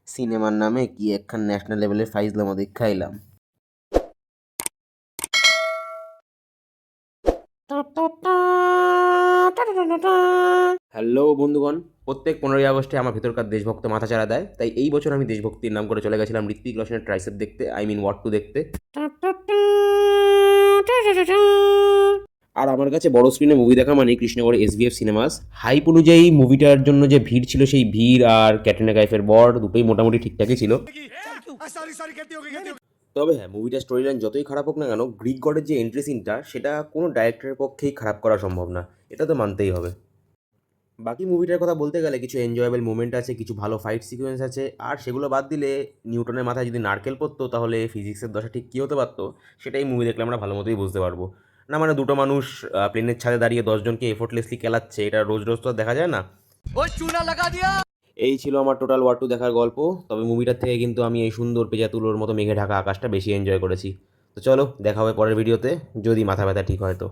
সিনেমার নামে কি একখান ন্যাশনাল লেভেলের ফাইজলামো দেখাইলাম। হ্যালো বন্ধুগণ, প্রত্যেক 15ই আগস্টে আমার ভেতরকার দেশভক্ত মাথাচাড়া দেয়, তাই এই বছর আমি দেশভক্তির নাম করে চলে গেছিলাম ঋত্বিক রোশনের ট্রাইসেপ দেখতে, ওয়াট টু দেখতে। আর আমার কাছে বড় স্ক্রিনে মুভি দেখা মানে কৃষ্ণগড় SBF সিনেমাস। হাইপ অনুযায়ী মুভিটার জন্য যে ভিড় ছিল, সেই ভিড় আর ক্যাটরিনা কাইফের বর দুটোই মোটামুটি ঠিকঠাকই ছিল। তবে হ্যাঁ, মুভিটার স্টোরি লাইন যতই খারাপ হোক না কেন, গ্রিক গডের যে এন্ট্রি সিনটা, সেটা কোনো ডাইরেক্টরের পক্ষেই খারাপ করা সম্ভব না, এটা তো মানতেই হবে। বাকি মুভিটার কথা বলতে গেলে কিছু এনজয়েবল মোমেন্ট আছে, কিছু ভালো ফাইট সিকোয়েন্স আছে, আর সেগুলো বাদ দিলে নিউটনের মাথায় যদি নারকেল পড়তো তাহলে ফিজিক্সের দশা ঠিক কী হতে পারতো, সেটাই মুভি দেখলে আমরা ভালো মতোই বুঝতে পারবো। না মানে দুটো মানুষ প্লেনের ছাদে দাঁড়িয়ে 10 জনকে এফোর্টলেসলি কেলাচ্ছে, এটা রোজ রোজ তো আর দেখা যায় না। এই ছিল আমার টোটাল ওয়ার টু দেখার গল্প। তবে মুভিটার থেকে কিন্তু আমি এই সুন্দর পেঁচা তুলোর মতো মেঘে ঢাকা আকাশটা বেশি এনজয় করেছি। তো চলো, দেখা হবে পরের ভিডিওতে, যদি মাথা ব্যথা ঠিক হয় তো।